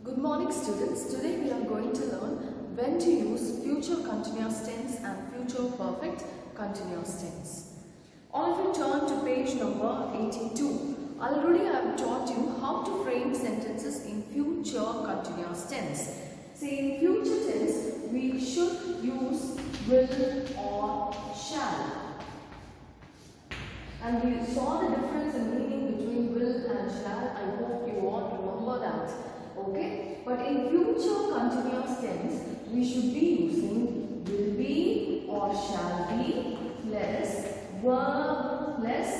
Good morning students. Today we are going to learn when to use future continuous tense and future perfect continuous tense. All of you turn to page number 82. Already I have taught you how to frame sentences in future continuous tense. See, in future tense we should use will or shall. And we saw the difference in meaning between will and shall. I hope you all remember that. Okay? But in future continuous tense, we should be using will be or shall be plus verb plus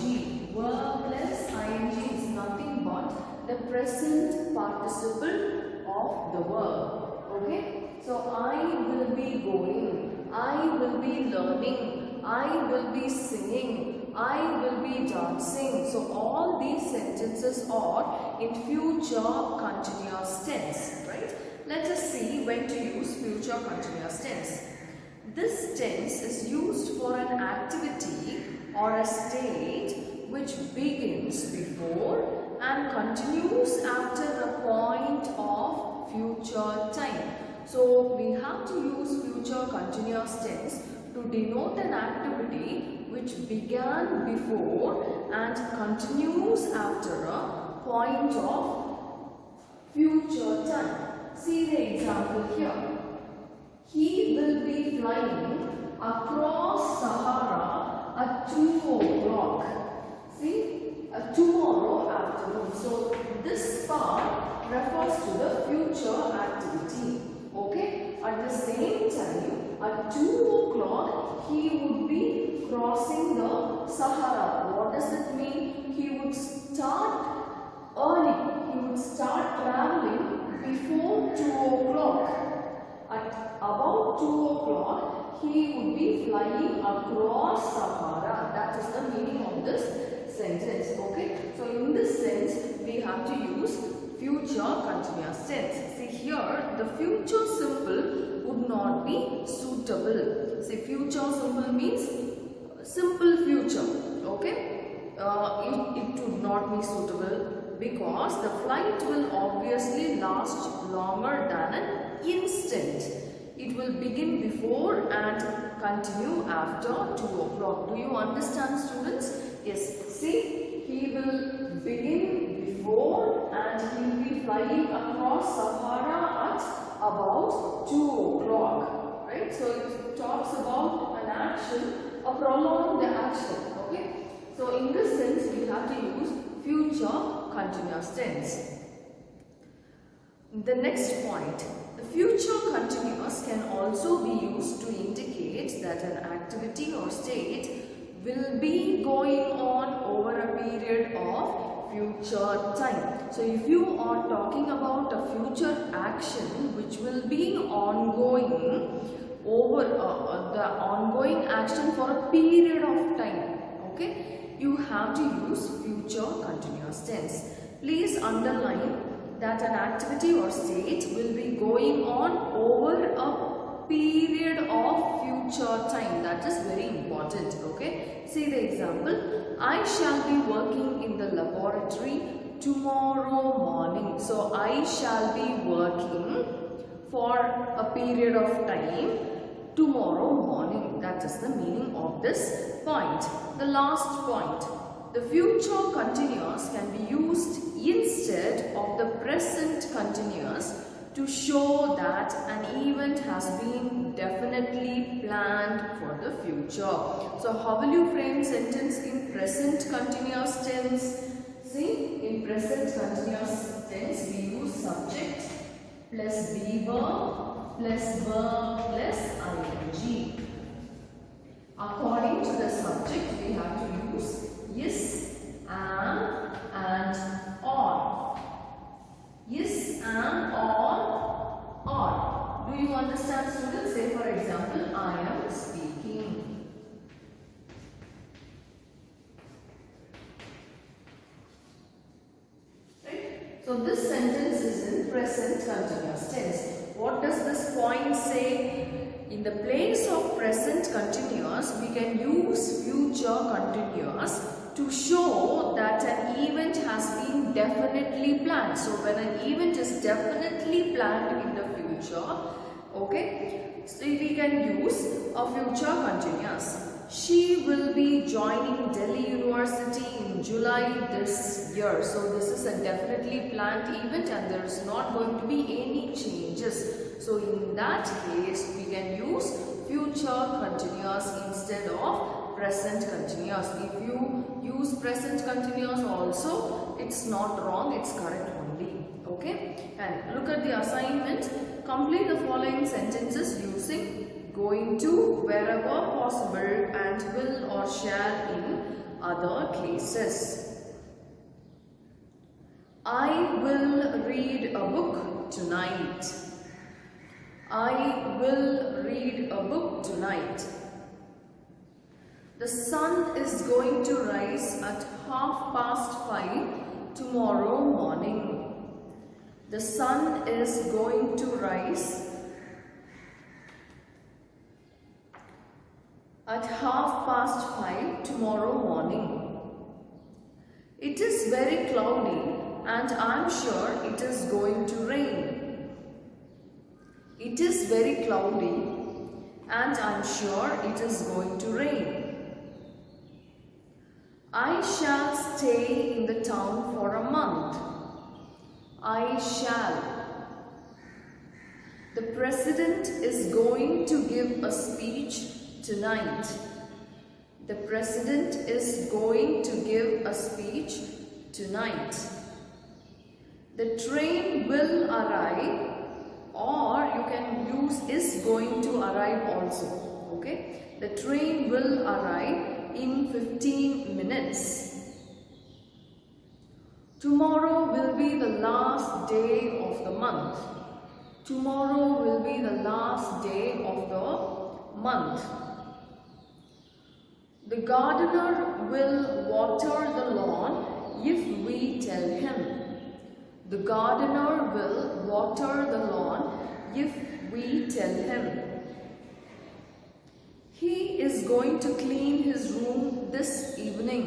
ing. Verb plus ing is nothing but the present participle of the verb. Okay? So I will be going, I will be learning, I will be singing, I will be dancing. So all these sentences are in future continuous tense, right? Let us see when to use future continuous tense. This tense is used for an activity or a state which begins before and continues after the point of future time. So we have to use future continuous tense to denote an activity which began before and continues after a point of future time. See the example here. He will be flying across Sahara at 2 o'clock. See, tomorrow afternoon. So this part refers to the future activity. Okay, at the same time, at 2 o'clock, he would be crossing the Sahara. What does it mean? He would start early. He would start traveling before 2 o'clock. At about 2 o'clock, he would be flying across Sahara. That is the meaning of this sentence. Okay, so in this sense, we have to use future continuous tense. See here, the future simple would not be suitable. See, future simple means simple future. Okay, it would not be suitable because the flight will obviously last longer than an instant. It will begin before and continue after 2 o'clock. Do you understand, students? Yes. See, he will begin before and he will be flying across Sahara at about 2 o'clock. Right? So it talks about an action, a prolonged action. Okay? So in this sense, we have to use future continuous tense. The next point. The future continuous can also be used to indicate that an activity or state will be going on over a period of future time. So if you are talking about a future action which will be ongoing over the ongoing action for a period of time, okay, you have to use future continuous tense. Please underline that an activity or state will be going on over a period of future time. That is very important. Okay, see the example. I shall be working in the laboratory tomorrow morning. So I shall be working for a period of time tomorrow morning. That is the meaning of this point. The last point. The future continuous can be used instead of the present continuous to show that an event has been definitely planned for the future. So how will you frame sentence in present continuous tense? See, in present continuous tense we use subject plus be verb plus ing. According to the subject we have to use is, am and are. Is, am, are. Do you understand, students? Say for example, I am speaking. Right? So this sentence is in present continuous tense. What does this point say? In the place of present continuous, we can use future continuous to show that an event has been definitely planned. So when an event is definitely planned in the future, okay, so we can use a future continuous. She will be joining Delhi University in July this year. So this is a definitely planned event and there is not going to be any changes. So in that case, we can use future continuous instead of present continuous. If you use present continuous also, it's not wrong, it's correct only. Okay, and look at the assignment. Complete the following sentences using going to wherever possible and will or shall in other cases. I will read a book tonight. I will read a book tonight. The sun is going to rise at 5:30 tomorrow morning. The sun is going to rise at 5:30 tomorrow morning. It is very cloudy and I am sure it is going to rain. It is very cloudy and I am sure it is going to rain. I shall stay in the town for a month. I shall. The president is going to give a speech tonight. The president is going to give a speech tonight. The train will arrive, or you can use is going to arrive also. Okay, the train will arrive in 15 minutes. Tomorrow will be the last day of the month. Tomorrow will be the last day of the month. The gardener will water the lawn if we tell him. The gardener will water the lawn if we tell him. He is going to clean his room this evening.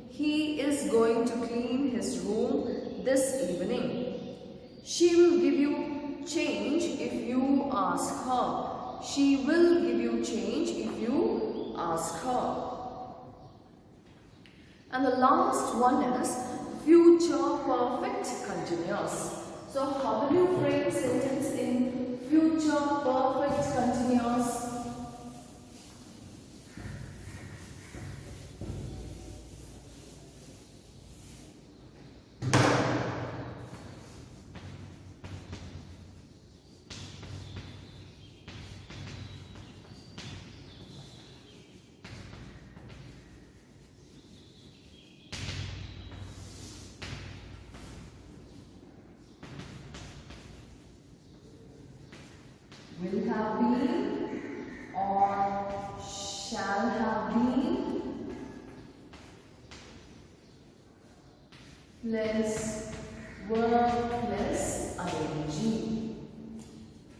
He is going to clean his room this evening. She will give you change if you ask her. She will give you change if you ask her. And the last one is future perfect continuous. So how will you frame sentence in future perfect continuous? Will have been or shall have been plus verb plus ing.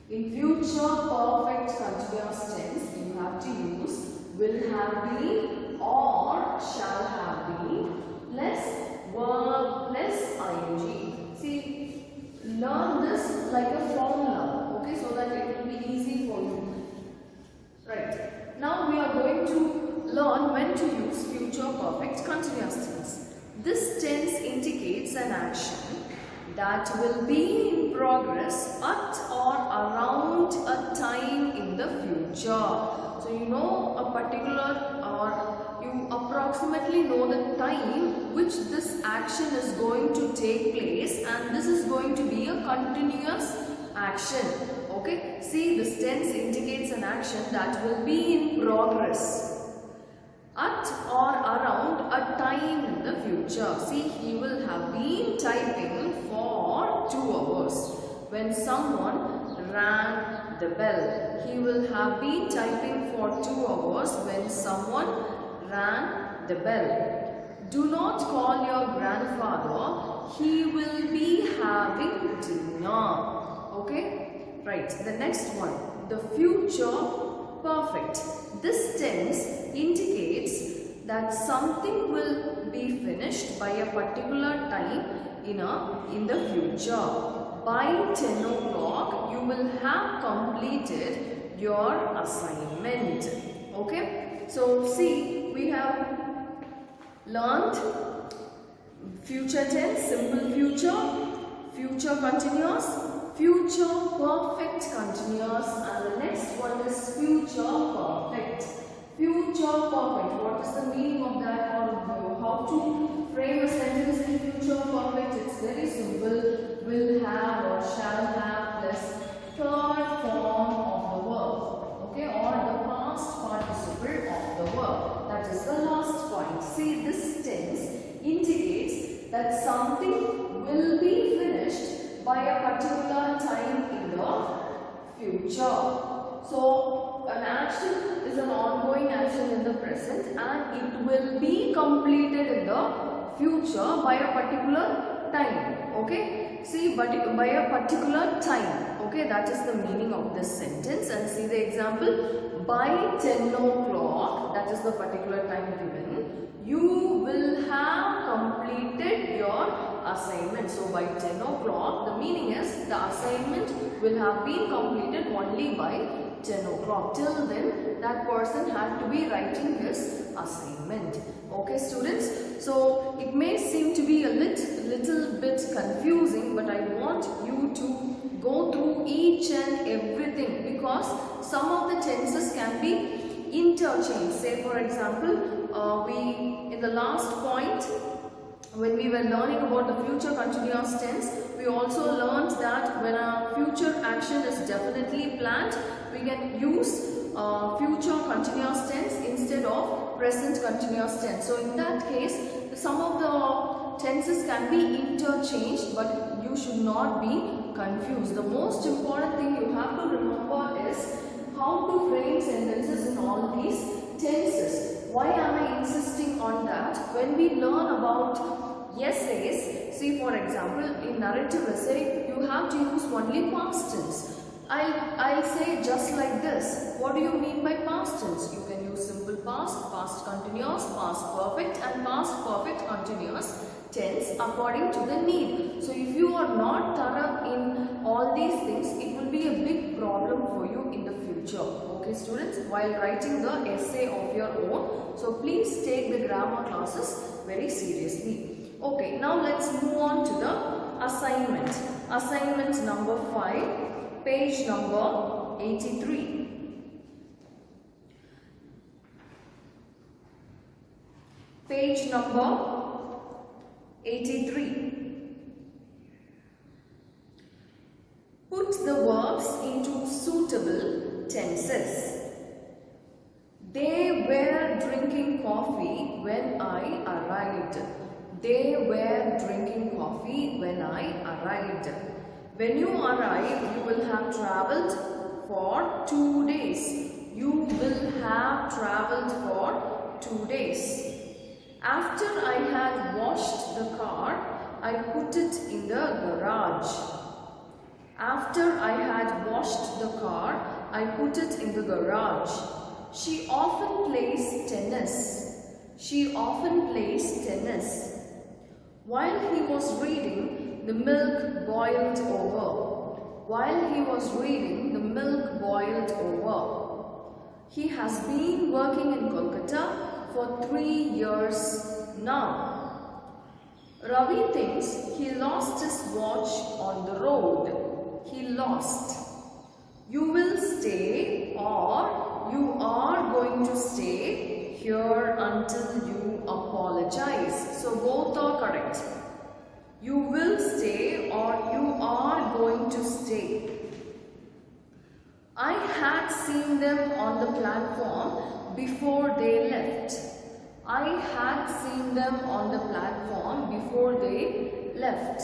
In future perfect continuous tense, you have to use will have been or shall have been plus verb plus ing. See, learn this like a formula. Okay, so that it will be easy for you. Right. Now we are going to learn when to use future perfect continuous tense. This tense indicates an action that will be in progress at or around a time in the future. So you know a particular or you approximately know the time which this action is going to take place, and this is going to be a continuous action. Okay, see, this tense indicates an action that will be in progress at or around a time in the future. See, he will have been typing for 2 hours when someone rang the bell. He will have been typing for 2 hours when someone rang the bell. Do not call your grandfather. He will be having dinner. Okay, right. The next one, the future perfect. This tense indicates that something will be finished by a particular time in the future. By 10 o'clock, you will have completed your assignment. Okay. So see, we have learned future tense, simple future, future continuous, future perfect continuous, and the next one is future perfect. Future perfect, what is the meaning of that, or how to frame a sentence in future perfect? It's very simple. Will have or shall have plus third form of the verb, okay, or the past participle of the verb. That is the last point. See, this tense indicates that something will be finished by a particular time in the future. So an action is an ongoing action in the present and it will be completed in the future by a particular time. Okay. See, but by a particular time. Okay, that is the meaning of this sentence. And see the example. By 10 o'clock, that is the particular time given, you will have completed your assignment. So by 10 o'clock, the meaning is the assignment will have been completed only by 10 o'clock. Till then, that person had to be writing his assignment. Okay, students. So it may seem to be a little bit confusing, but I want you to go through each and everything, because some of the tenses can be interchanged. Say for example, in the last point, when we were learning about the future continuous tense, we also learned that when a future action is definitely planned, we can use future continuous tense instead of present continuous tense. So in that case, some of the tenses can be interchanged, but you should not be confused. The most important thing you have to remember is how to frame sentences in all these tenses. Why am I insisting on that? When we learn about essays, see for example, in narrative essay, you have to use only past tense. I'll say just like this. What do you mean by past tense? You can use simple past, past continuous, past perfect and past perfect continuous tense according to the need. So if you are not thorough in all these things, it will be a big problem for you in the future. Okay students, while writing the essay of your own. So please take the grammar classes very seriously. Okay, now let's move on to the assignment. Assignment number 5, page number 83. Page number 83. Put the verbs into suitable tenses. They were drinking coffee when I arrived. They were drinking coffee when I arrived. When you arrive, you will have traveled for 2 days. You will have traveled for 2 days. After I had washed the car, I put it in the garage. After I had washed the car, I put it in the garage. She often plays tennis. She often plays tennis. While he was reading, the milk boiled over. While he was reading, the milk boiled over. He has been working in Kolkata for 3 years now. Ravi thinks he lost his watch on the road. He lost. You will stay or you are going to stay here until you apologize. So both are correct. You will stay or you are going to stay. I had seen them on the platform before they left. I had seen them on the platform before they left.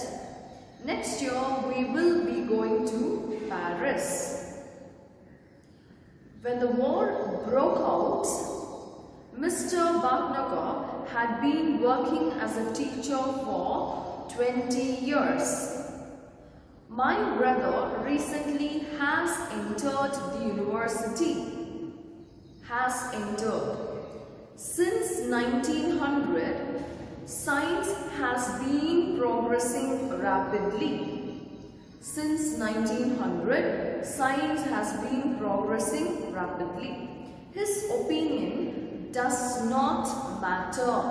Next year we will be going to Paris. When the war broke out, Mr. Bhatnagar had been working as a teacher for 20 years. My brother recently has entered the university. Has entered. Since 1900, Science has been progressing rapidly. Since 1900, science has been progressing rapidly. His opinion does not matter.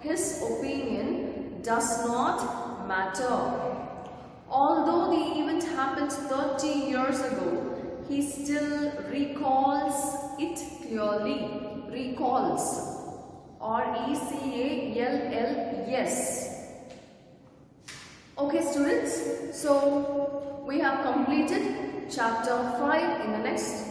His opinion does not matter. Although the event happened 30 years ago, he still recalls it clearly. Recalls. R-E-C-A-L-L-S. Okay students, so we have completed chapter 5. In the next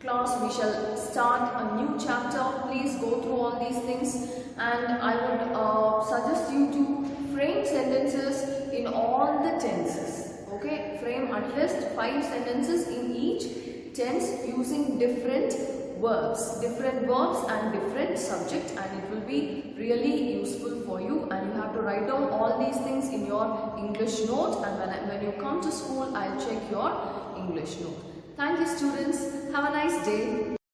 class we shall start a new chapter. Please go through all these things, and I would suggest you to frame sentences in all the tenses. Okay, frame at least 5 sentences in each tense using different verbs and different subject, and it will be really useful for you, and you have to write down all these things in your English note, and when you come to school I'll check your English note. Thank you students. Have a nice day.